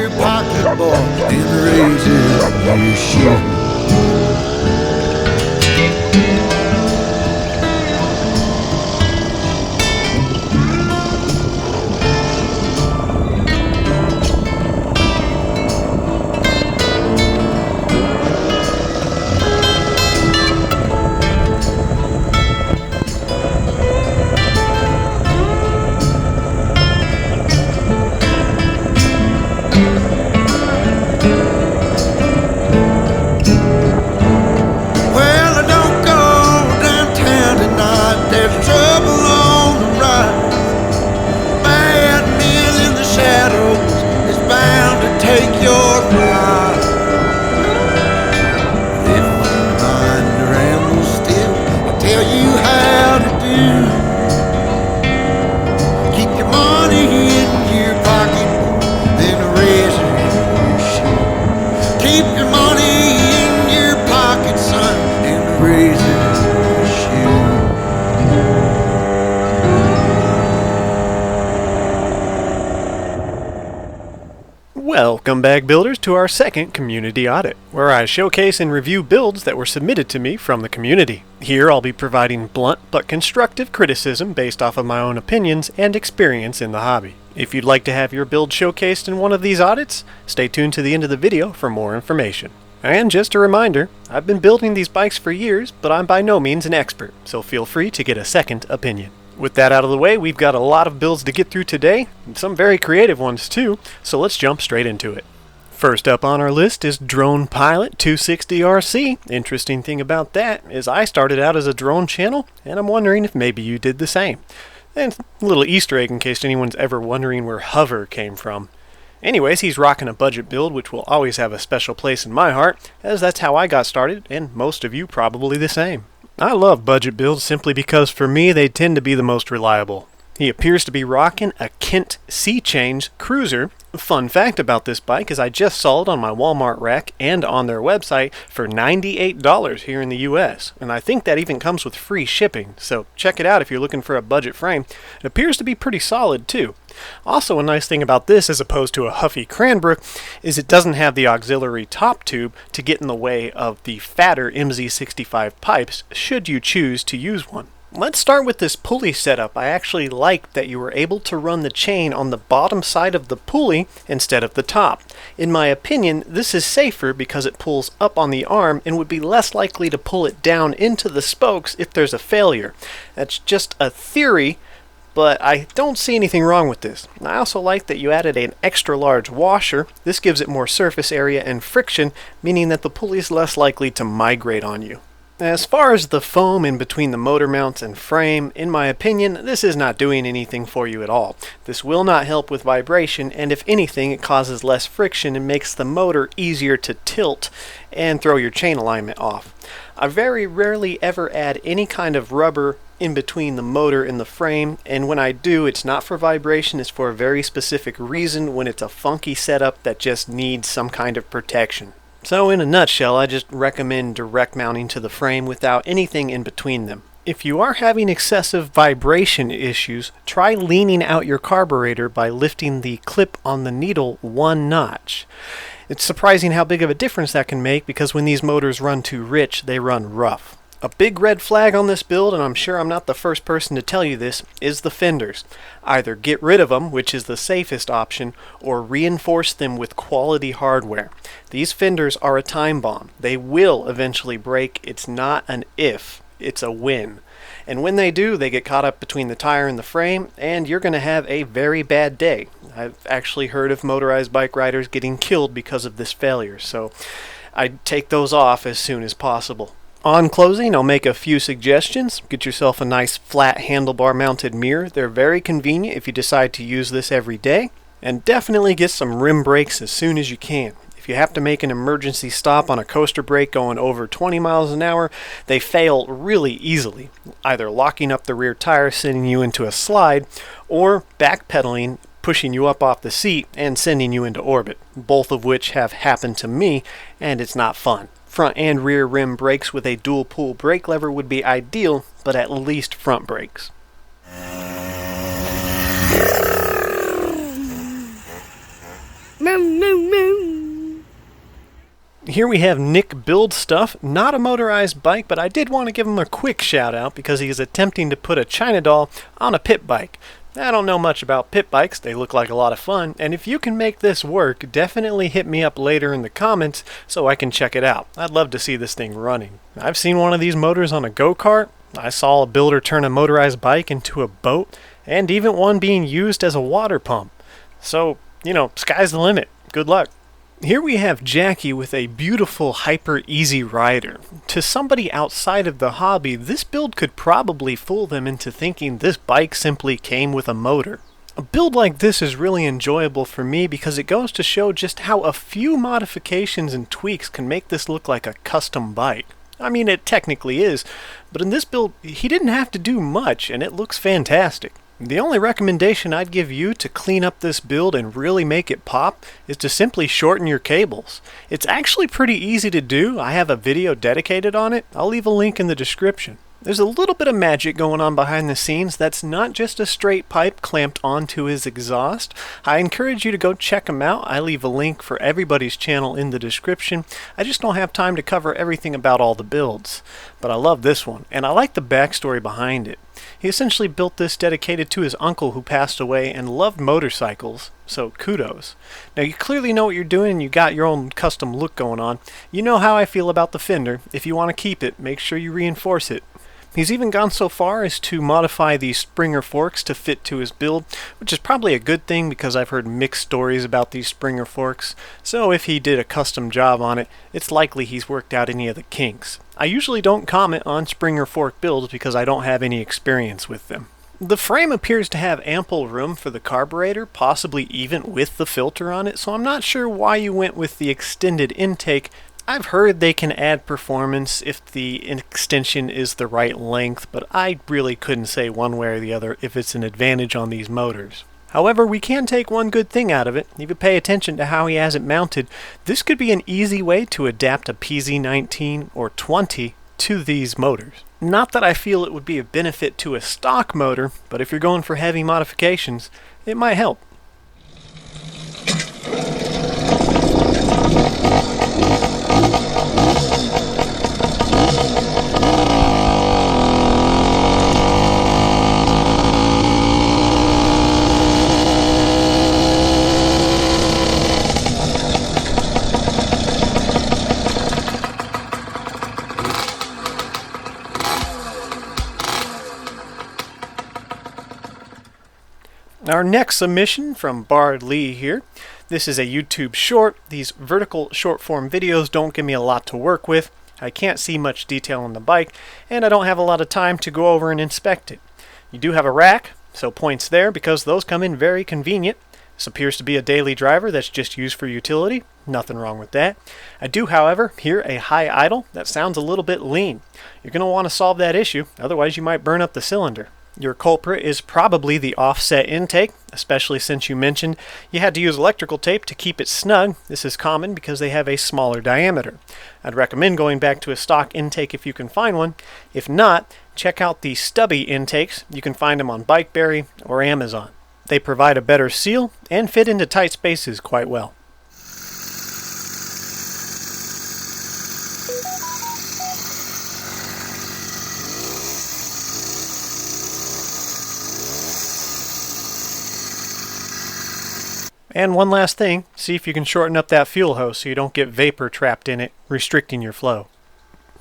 your pocket, boy, and the razor in your shoe. Welcome back, builders, to our second community audit, where I showcase and review builds that were submitted to me from the community. Here I'll be providing blunt but constructive criticism based off of my own opinions and experience in the hobby. If you'd like to have your build showcased in one of these audits, stay tuned to the end of the video for more information. And just a reminder, I've been building these bikes for years, but I'm by no means an expert, so feel free to get a second opinion. With that out of the way, we've got a lot of builds to get through today, and some very creative ones too, so let's jump straight into it. First up on our list is Drone Pilot 260RC. Interesting thing about that is I started out as a drone channel, and I'm wondering if maybe you did the same. And a little Easter egg in case anyone's ever wondering where hover came from. Anyways, he's rocking a budget build, which will always have a special place in my heart, as that's how I got started, and most of you probably the same. I love budget builds simply because for me they tend to be the most reliable. He appears to be rocking a Kent Sea Change Cruiser. Fun fact about this bike is I just saw it on my Walmart rack and on their website for $98 here in the US, and I think that even comes with free shipping, so check it out if you're looking for a budget frame. It appears to be pretty solid too. Also, a nice thing about this as opposed to a Huffy Cranbrook is it doesn't have the auxiliary top tube to get in the way of the fatter MZ65 pipes should you choose to use one. Let's start with this pulley setup. I actually like that you were able to run the chain on the bottom side of the pulley instead of the top. In my opinion, this is safer because it pulls up on the arm and would be less likely to pull it down into the spokes if there's a failure. That's just a theory, but I don't see anything wrong with this. I also like that you added an extra large washer. This gives it more surface area and friction, meaning that the pulley is less likely to migrate on you. As far as the foam in between the motor mounts and frame, in my opinion, this is not doing anything for you at all. This will not help with vibration, and if anything, it causes less friction and makes the motor easier to tilt and throw your chain alignment off. I very rarely ever add any kind of rubber in between the motor and the frame, and when I do, it's not for vibration, it's for a very specific reason when it's a funky setup that just needs some kind of protection. So in a nutshell, I just recommend direct mounting to the frame without anything in between them. If you are having excessive vibration issues, try leaning out your carburetor by lifting the clip on the needle one notch. It's surprising how big of a difference that can make because when these motors run too rich, they run rough. A big red flag on this build, and I'm sure I'm not the first person to tell you this, is the fenders. Either get rid of them, which is the safest option, or reinforce them with quality hardware. These fenders are a time bomb. They will eventually break. It's not an if, it's a when. And when they do, they get caught up between the tire and the frame, and you're going to have a very bad day. I've actually heard of motorized bike riders getting killed because of this failure, so I'd take those off as soon as possible. On closing, I'll make a few suggestions. Get yourself a nice flat handlebar mounted mirror. They're very convenient if you decide to use this every day. And definitely get some rim brakes as soon as you can. If you have to make an emergency stop on a coaster brake going over 20 miles an hour, they fail really easily, either locking up the rear tire, sending you into a slide, or backpedaling, pushing you up off the seat and sending you into orbit, both of which have happened to me, and it's not fun. Front and rear rim brakes with a dual pull brake lever would be ideal, but at least front brakes. Here we have Nic Builds Stuff, not a motorized bike, but I did want to give him a quick shout out because he is attempting to put a China doll on a pit bike. I don't know much about pit bikes, they look like a lot of fun, and if you can make this work, definitely hit me up later in the comments so I can check it out. I'd love to see this thing running. I've seen one of these motors on a go-kart, I saw a builder turn a motorized bike into a boat, and even one being used as a water pump. So, sky's the limit. Good luck. Here we have Jackie with a beautiful Hyper Easy Rider. To somebody outside of the hobby, this build could probably fool them into thinking this bike simply came with a motor. A build like this is really enjoyable for me because it goes to show just how a few modifications and tweaks can make this look like a custom bike. I mean, it technically is, but in this build, he didn't have to do much and it looks fantastic. The only recommendation I'd give you to clean up this build and really make it pop is to simply shorten your cables. It's actually pretty easy to do. I have a video dedicated on it. I'll leave a link in the description. There's a little bit of magic going on behind the scenes that's not just a straight pipe clamped onto his exhaust. I encourage you to go check him out. I leave a link for everybody's channel in the description. I just don't have time to cover everything about all the builds. But I love this one, and I like the backstory behind it. He essentially built this dedicated to his uncle who passed away and loved motorcycles, so kudos. Now you clearly know what you're doing and you got your own custom look going on. You know how I feel about the fender. If you want to keep it, make sure you reinforce it. He's even gone so far as to modify these Springer forks to fit to his build, which is probably a good thing because I've heard mixed stories about these Springer forks. So if he did a custom job on it, it's likely he's worked out any of the kinks. I usually don't comment on Springer fork builds because I don't have any experience with them. The frame appears to have ample room for the carburetor, possibly even with the filter on it, so I'm not sure why you went with the extended intake. I've heard they can add performance if the extension is the right length, but I really couldn't say one way or the other if it's an advantage on these motors. However, we can take one good thing out of it. If you pay attention to how he has it mounted, this could be an easy way to adapt a PZ19 or 20 to these motors. Not that I feel it would be a benefit to a stock motor, but if you're going for heavy modifications, it might help. Our next submission from Bardlee here. This is a YouTube short. These vertical short form videos don't give me a lot to work with. I can't see much detail on the bike, and I don't have a lot of time to go over and inspect it. You do have a rack, so points there because those come in very convenient. This appears to be a daily driver that's just used for utility. Nothing wrong with that. I do, however, hear a high idle that sounds a little bit lean. You're going to want to solve that issue, otherwise you might burn up the cylinder. Your culprit is probably the offset intake, especially since you mentioned you had to use electrical tape to keep it snug. This is common because they have a smaller diameter. I'd recommend going back to a stock intake if you can find one. If not, check out the stubby intakes. You can find them on BikeBerry or Amazon. They provide a better seal and fit into tight spaces quite well. And one last thing, see if you can shorten up that fuel hose so you don't get vapor trapped in it, restricting your flow.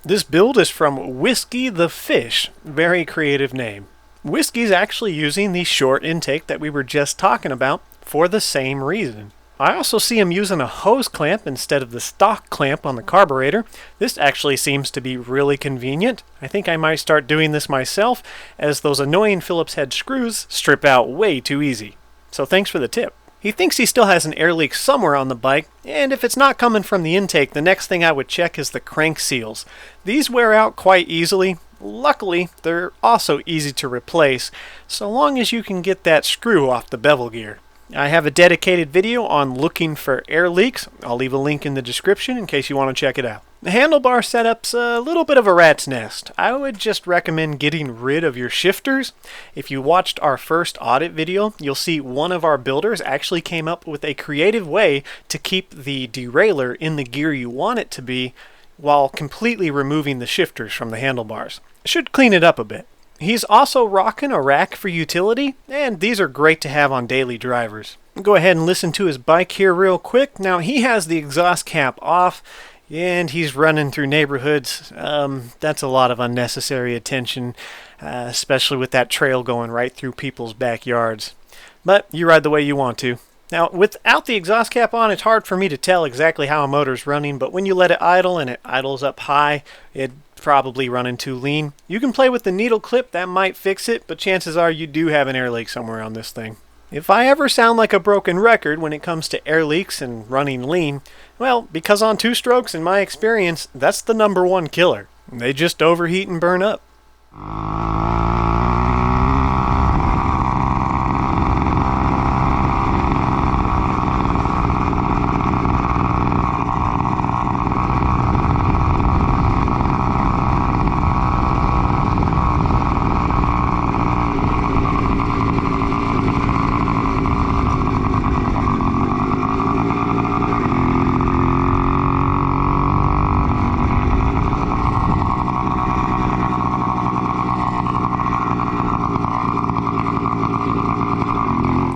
This build is from Whiskers The Fish, very creative name. Whiskey's actually using the short intake that we were just talking about for the same reason. I also see him using a hose clamp instead of the stock clamp on the carburetor. This actually seems to be really convenient. I think I might start doing this myself, as those annoying Phillips head screws strip out way too easy. So thanks for the tip. He thinks he still has an air leak somewhere on the bike, and if it's not coming from the intake, the next thing I would check is the crank seals. These wear out quite easily. Luckily, they're also easy to replace, so long as you can get that screw off the bevel gear. I have a dedicated video on looking for air leaks. I'll leave a link in the description in case you want to check it out. The handlebar setup's a little bit of a rat's nest. I would just recommend getting rid of your shifters. If you watched our first audit video, you'll see one of our builders actually came up with a creative way to keep the derailleur in the gear you want it to be while completely removing the shifters from the handlebars. Should clean it up a bit. He's also rocking a rack for utility, and these are great to have on daily drivers. Go ahead and listen to his bike here real quick. Now he has the exhaust cap off, and he's running through neighborhoods. That's a lot of unnecessary attention, especially with that trail going right through people's backyards. But you ride the way you want to. Now, without the exhaust cap on, it's hard for me to tell exactly how a motor's running, but when you let it idle and it idles up high, it's probably running too lean. You can play with the needle clip, that might fix it, but chances are you do have an air leak somewhere on this thing. If I ever sound like a broken record when it comes to air leaks and running lean, well, because on two strokes, in my experience, that's the #1 killer. They just overheat and burn up.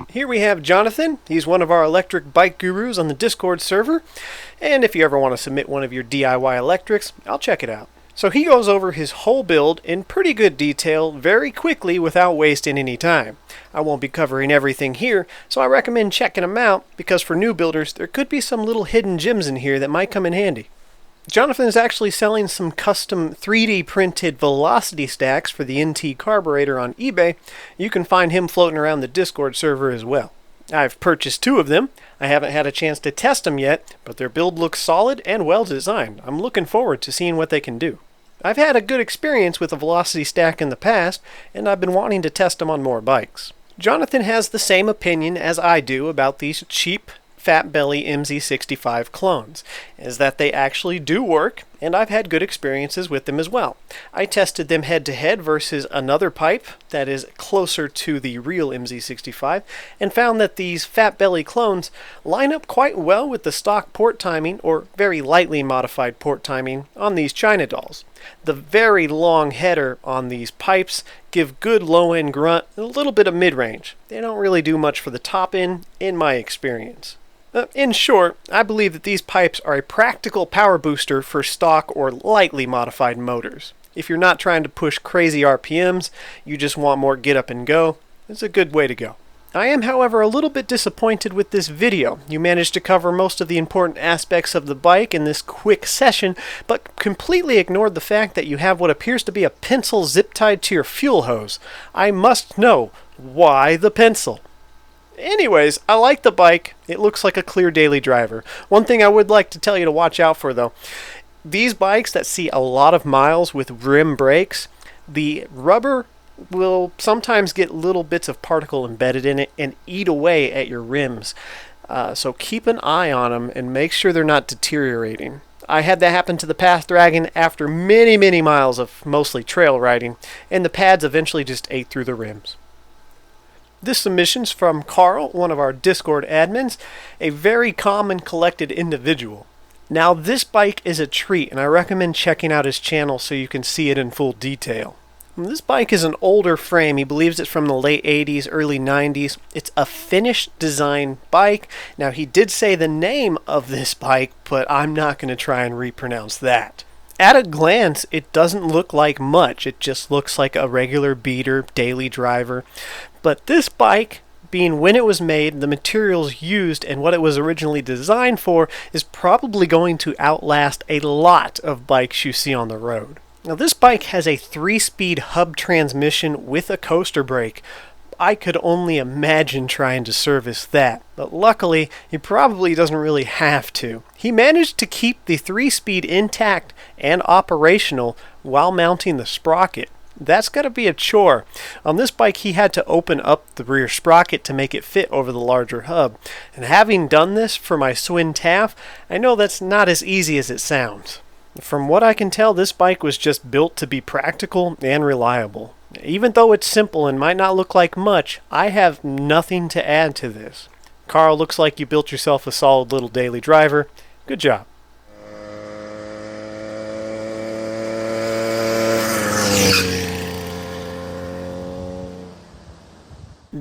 Here we have Jonathan. He's one of our electric bike gurus on the Discord server. And if you ever want to submit one of your DIY electrics, I'll check it out. So he goes over his whole build in pretty good detail very quickly without wasting any time. I won't be covering everything here, so I recommend checking him out because for new builders, there could be some little hidden gems in here that might come in handy. Jonathan is actually selling some custom 3D printed velocity stacks for the NT carburetor on eBay. You can find him floating around the Discord server as well. I've purchased 2 of them. I haven't had a chance to test them yet, but their build looks solid and well designed. I'm looking forward to seeing what they can do. I've had a good experience with a velocity stack in the past, and I've been wanting to test them on more bikes. Jonathan has the same opinion as I do about these cheap Fat Belly MZ65 clones, is that they actually do work, and I've had good experiences with them as well. I tested them head to head versus another pipe that is closer to the real MZ65 and found that these Fat Belly clones line up quite well with the stock port timing or very lightly modified port timing on these China dolls. The very long header on these pipes give good low-end grunt and a little bit of mid-range. They don't really do much for the top end in my experience. In short, I believe that these pipes are a practical power booster for stock or lightly modified motors. If you're not trying to push crazy RPMs, you just want more get up and go, it's a good way to go. I am, however, a little bit disappointed with this video. You managed to cover most of the important aspects of the bike in this quick session, but completely ignored the fact that you have what appears to be a pencil zip tied to your fuel hose. I must know, why the pencil? Anyways, I like the bike. It looks like a clear daily driver. One thing I would like to tell you to watch out for though, these bikes that see a lot of miles with rim brakes, the rubber will sometimes get little bits of particle embedded in it and eat away at your rims. So keep an eye on them and make sure they're not deteriorating. I had that happen to the Path Dragon after many, many miles of mostly trail riding, and the pads eventually just ate through the rims. This submission's from Carl, one of our Discord admins, a very calm and collected individual. Now this bike is a treat, and I recommend checking out his channel so you can see it in full detail. This bike is an older frame. He believes it's from the late 80s, early 90s. It's a Finnish design bike. Now he did say the name of this bike, but I'm not going to try and repronounce that. At a glance, it doesn't look like much. It just looks like a regular beater, daily driver. But this bike, being when it was made, the materials used, and what it was originally designed for, is probably going to outlast a lot of bikes you see on the road. Now this bike has a 3-speed hub transmission with a coaster brake. I could only imagine trying to service that, but luckily he probably doesn't really have to. He managed to keep the 3-speed intact and operational while mounting the sprocket. That's got to be a chore. On this bike he had to open up the rear sprocket to make it fit over the larger hub, and having done this for my Swin Taff, I know that's not as easy as it sounds. From what I can tell, this bike was just built to be practical and reliable. Even though it's simple and might not look like much, I have nothing to add to this. Carl, looks like you built yourself a solid little daily driver. Good job.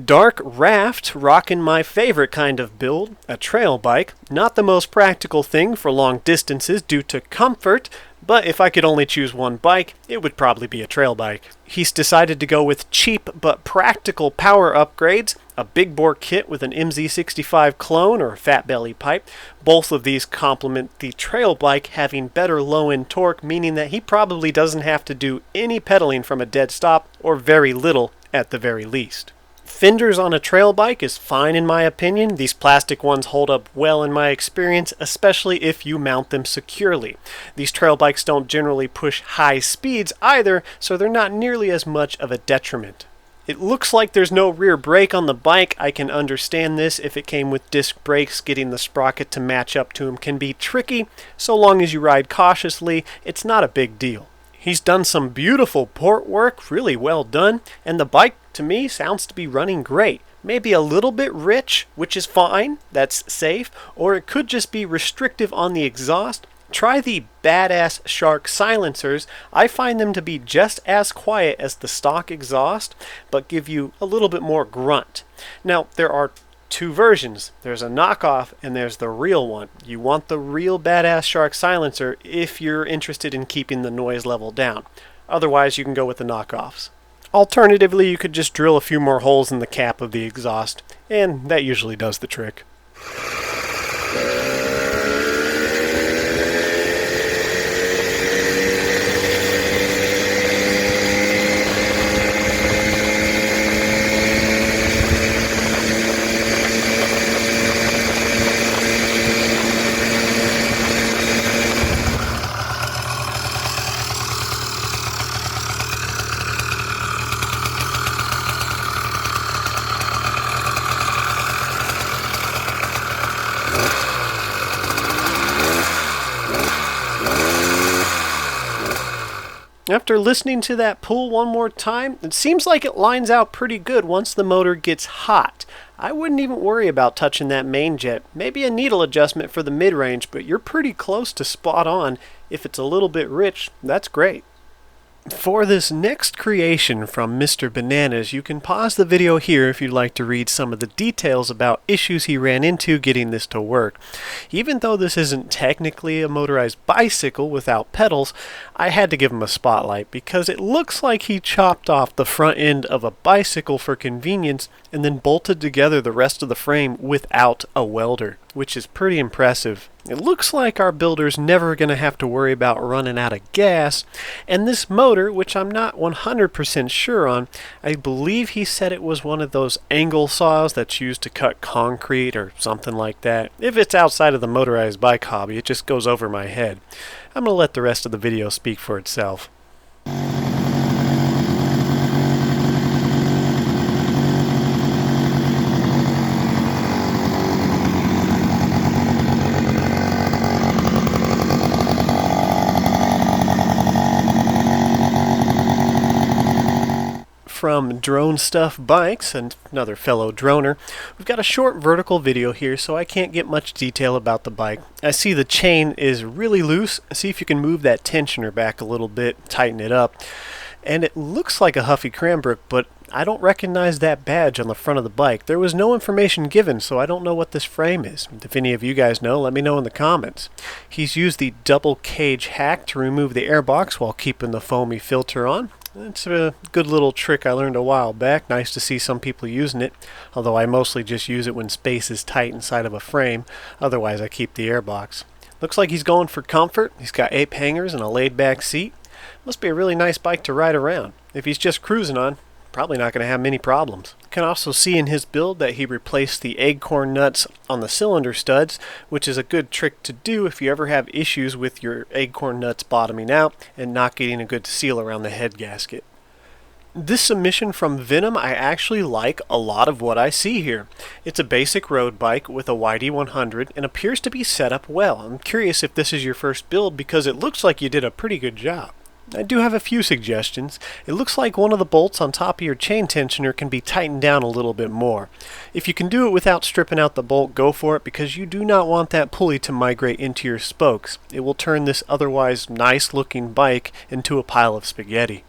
Dark Raft, rocking my favorite kind of build, a trail bike. Not the most practical thing for long distances due to comfort, but if I could only choose one bike, it would probably be a trail bike. He's decided to go with cheap but practical power upgrades, a big bore kit with an MZ65 clone or a fat belly pipe. Both of these complement the trail bike having better low-end torque, meaning that he probably doesn't have to do any pedaling from a dead stop, or very little at the very least. Fenders on a trail bike is fine in my opinion. These plastic ones hold up well in my experience, especially if you mount them securely. These trail bikes don't generally push high speeds either, so they're not nearly as much of a detriment. It looks like there's no rear brake on the bike. I can understand this. If it came with disc brakes, getting the sprocket to match up to them can be tricky. So long as you ride cautiously, it's not a big deal. He's done some beautiful port work, really well done, and the bike, to me, sounds to be running great. Maybe a little bit rich, which is fine, that's safe, or it could just be restrictive on the exhaust. Try the Badass Shark silencers. I find them to be just as quiet as the stock exhaust, but give you a little bit more grunt. Now, there are two versions. There's a knockoff and there's the real one. You want the real Badass Shark silencer if you're interested in keeping the noise level down. Otherwise, you can go with the knockoffs. Alternatively, you could just drill a few more holes in the cap of the exhaust, and that usually does the trick. After listening to that pull one more time, it seems like it lines out pretty good once the motor gets hot. I wouldn't even worry about touching that main jet. Maybe a needle adjustment for the mid-range, but you're pretty close to spot on. If it's a little bit rich, that's great. For this next creation from Mr. Bananas, you can pause the video here if you'd like to read some of the details about issues he ran into getting this to work. Even though this isn't technically a motorized bicycle without pedals, I had to give him a spotlight because it looks like he chopped off the front end of a bicycle for convenience and then bolted together the rest of the frame without a welder, which is pretty impressive. It looks like our builder's never going to have to worry about running out of gas, and this motor, which I'm not 100% sure on, I believe he said it was one of those angle saws that's used to cut concrete or something like that. If it's outside of the motorized bike hobby, it just goes over my head. I'm going to let the rest of the video speak for itself. From DroneStuff Bikes, and another fellow droner, we've got a short vertical video here, so I can't get much detail about the bike. I see the chain is really loose. See if you can move that tensioner back a little bit, tighten it up. And it looks like a Huffy Cranbrook, but I don't recognize that badge on the front of the bike. There was no information given, so I don't know what this frame is. If any of you guys know, let me know in the comments. He's used the double cage hack to remove the airbox while keeping the foamy filter on. It's a good little trick I learned a while back. Nice to see some people using it, although I mostly just use it when space is tight inside of a frame. Otherwise, I keep the airbox. Looks like he's going for comfort. He's got ape hangers and a laid-back seat. Must be a really nice bike to ride around. If he's just cruising on, probably not going to have many problems. You can also see in his build that he replaced the acorn nuts on the cylinder studs, which is a good trick to do if you ever have issues with your acorn nuts bottoming out and not getting a good seal around the head gasket. This submission from Venom, I actually like a lot of what I see here. It's a basic road bike with a YD100 and appears to be set up well. I'm curious if this is your first build because it looks like you did a pretty good job. I do have a few suggestions. It looks like one of the bolts on top of your chain tensioner can be tightened down a little bit more. If you can do it without stripping out the bolt, go for it because you do not want that pulley to migrate into your spokes. It will turn this otherwise nice looking bike into a pile of spaghetti.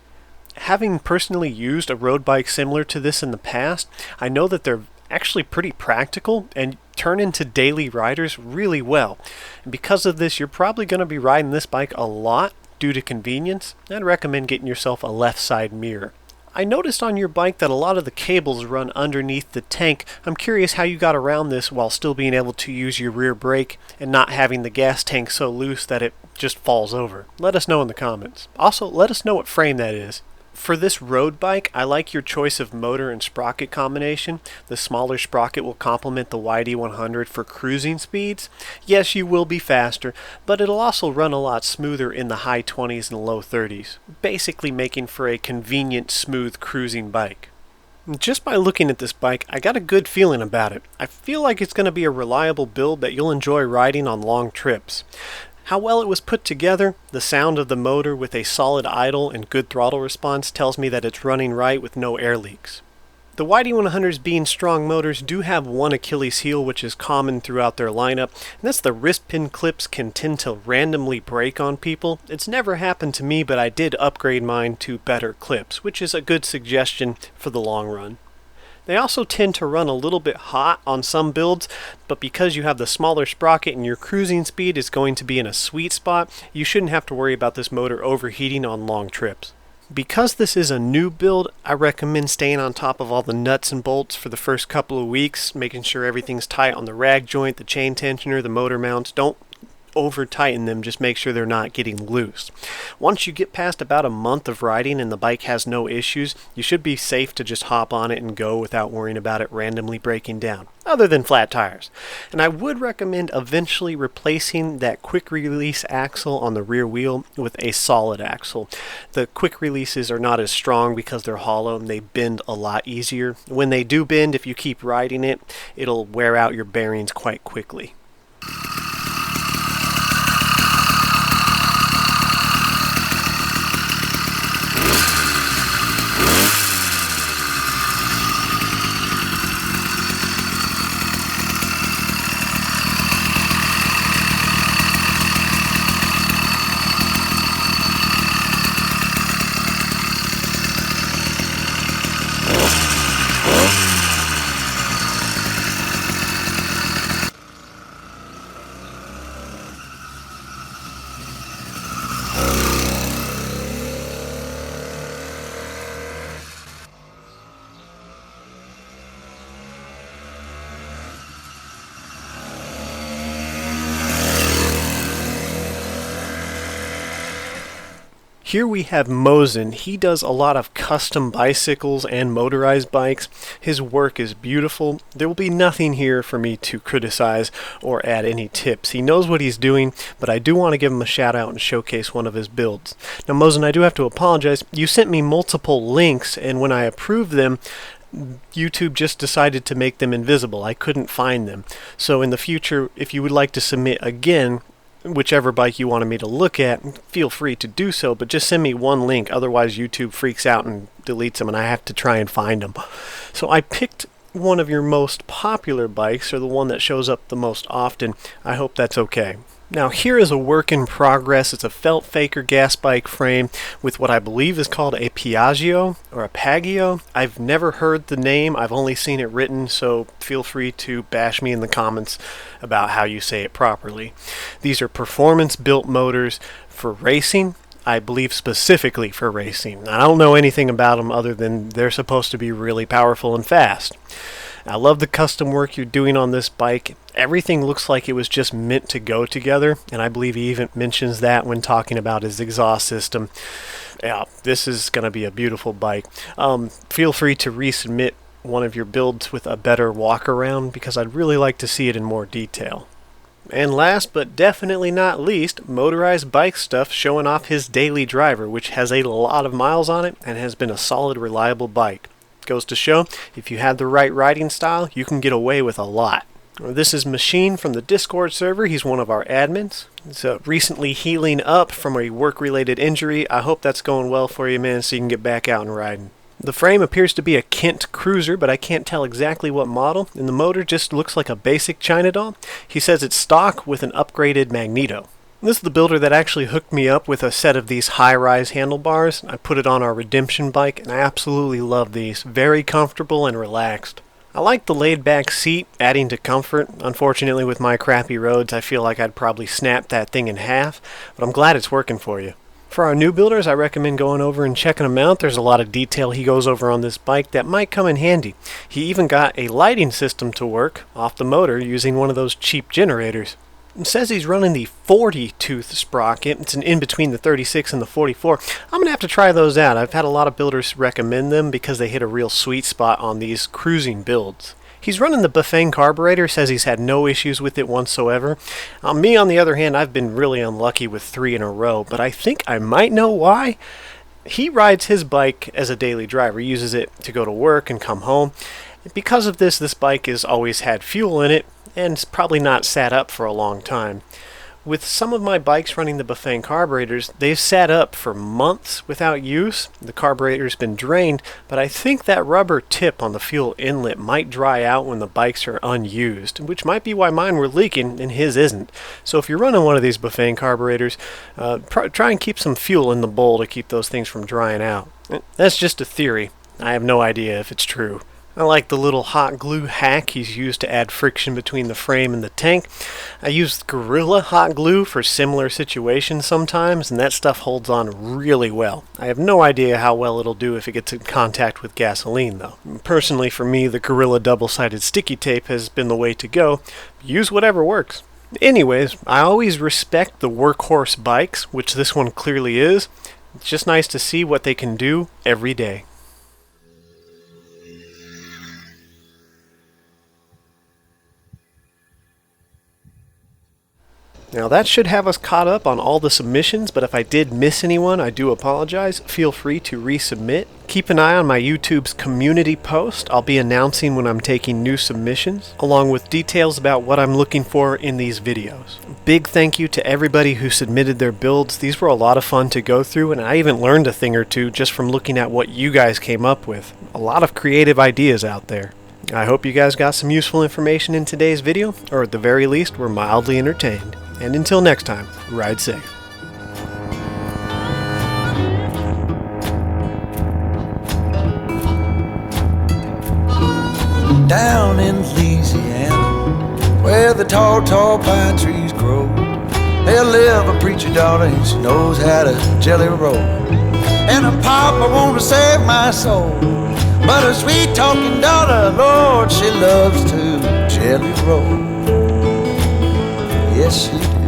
Having personally used a road bike similar to this in the past, I know that they're actually pretty practical and turn into daily riders really well. And because of this, you're probably going to be riding this bike a lot due to convenience. I'd recommend getting yourself a left side mirror. I noticed on your bike that a lot of the cables run underneath the tank. I'm curious how you got around this while still being able to use your rear brake and not having the gas tank so loose that it just falls over. Let us know in the comments. Also, let us know what frame that is. For this road bike, I like your choice of motor and sprocket combination. The smaller sprocket will complement the YD100 for cruising speeds. Yes, you will be faster, but it'll also run a lot smoother in the high 20s and low 30s, basically making for a convenient, smooth cruising bike. Just by looking at this bike, I got a good feeling about it. I feel like it's going to be a reliable build that you'll enjoy riding on long trips. How well it was put together, the sound of the motor with a solid idle and good throttle response tells me that it's running right with no air leaks. The YD100s being strong motors do have one Achilles heel which is common throughout their lineup, and that's the wrist pin clips can tend to randomly break on people. It's never happened to me, but I did upgrade mine to better clips, which is a good suggestion for the long run. They also tend to run a little bit hot on some builds, but because you have the smaller sprocket and your cruising speed is going to be in a sweet spot, you shouldn't have to worry about this motor overheating on long trips. Because this is a new build, I recommend staying on top of all the nuts and bolts for the first couple of weeks, making sure everything's tight on the rag joint, the chain tensioner, the motor mounts. Don't over tighten them, just make sure they're not getting loose. Once you get past about a month of riding and the bike has no issues, you should be safe to just hop on it and go without worrying about it randomly breaking down, other than flat tires. And I would recommend eventually replacing that quick release axle on the rear wheel with a solid axle. The quick releases are not as strong because they're hollow and they bend a lot easier. When they do bend, if you keep riding it, it'll wear out your bearings quite quickly. Here we have Mozez. He does a lot of custom bicycles and motorized bikes. His work is beautiful. There will be nothing here for me to criticize or add any tips. He knows what he's doing, but I do want to give him a shout out and showcase one of his builds. Now Mozez, I do have to apologize. You sent me multiple links, and when I approved them, YouTube just decided to make them invisible. I couldn't find them. So in the future, if you would like to submit again, whichever bike you wanted me to look at, feel free to do so, but just send me one link, otherwise YouTube freaks out and deletes them and I have to try and find them. So I picked one of your most popular bikes, or the one that shows up the most often. I hope that's okay. Now here is a work in progress. It's a felt faker gas bike frame with what I believe is called a Piaggio or a Pagio. I've never heard the name. I've only seen it written, so feel free to bash me in the comments about how you say it properly. These are performance built motors for racing. I believe specifically for racing. I don't know anything about them other than they're supposed to be really powerful and fast. I love the custom work you're doing on this bike. Everything looks like it was just meant to go together, and I believe he even mentions that when talking about his exhaust system. Yeah, this is going to be a beautiful bike. Feel free to resubmit one of your builds with a better walk around because I'd really like to see it in more detail. And last but definitely not least, Motorized Bike Stuff showing off his daily driver, which has a lot of miles on it and has been a solid, reliable bike. Goes to show, if you have the right riding style, you can get away with a lot. This is Machine from the Discord server. He's one of our admins. He's recently healing up from a work-related injury. I hope that's going well for you, man, so you can get back out and riding. The frame appears to be a Kent Cruiser, but I can't tell exactly what model, and the motor just looks like a basic China doll. He says it's stock with an upgraded magneto. This is the builder that actually hooked me up with a set of these high-rise handlebars. I put it on our Redemption bike, and I absolutely love these. Very comfortable and relaxed. I like the laid-back seat, adding to comfort. Unfortunately, with my crappy roads, I feel like I'd probably snap that thing in half, but I'm glad it's working for you. For our new builders, I recommend going over and checking them out. There's a lot of detail he goes over on this bike that might come in handy. He even got a lighting system to work off the motor using one of those cheap generators. It says he's running the 40-tooth sprocket. It's an in between the 36 and the 44. I'm going to have to try those out. I've had a lot of builders recommend them because they hit a real sweet spot on these cruising builds. He's running the Bafang carburetor, says he's had no issues with it whatsoever. Me, on the other hand, I've been really unlucky with 3 in a row, but I think I might know why. He rides his bike as a daily driver, uses it to go to work and come home. Because of this bike has always had fuel in it, and it's probably not sat up for a long time. With some of my bikes running the Bafang carburetors, they've sat up for months without use. The carburetor's been drained, but I think that rubber tip on the fuel inlet might dry out when the bikes are unused, which might be why mine were leaking and his isn't. So if you're running one of these Bafang carburetors, try and keep some fuel in the bowl to keep those things from drying out. That's just a theory. I have no idea if it's true. I like the little hot glue hack he's used to add friction between the frame and the tank. I use Gorilla hot glue for similar situations sometimes, and that stuff holds on really well. I have no idea how well it'll do if it gets in contact with gasoline, though. Personally, for me, the Gorilla double-sided sticky tape has been the way to go. Use whatever works. Anyways, I always respect the workhorse bikes, which this one clearly is. It's just nice to see what they can do every day. Now that should have us caught up on all the submissions, but if I did miss anyone, I do apologize. Feel free to resubmit. Keep an eye on my YouTube's community post. I'll be announcing when I'm taking new submissions, along with details about what I'm looking for in these videos. Big thank you to everybody who submitted their builds. These were a lot of fun to go through, and I even learned a thing or two just from looking at what you guys came up with. A lot of creative ideas out there. I hope you guys got some useful information in today's video, or at the very least were mildly entertained. And until next time, ride safe. Down in Louisiana, where the tall, tall pine trees grow, there live a preacher daughter and she knows how to jelly roll. And a papa wanted to save my soul, but a sweet talking daughter, Lord, she loves to jelly roll. Yes, she do.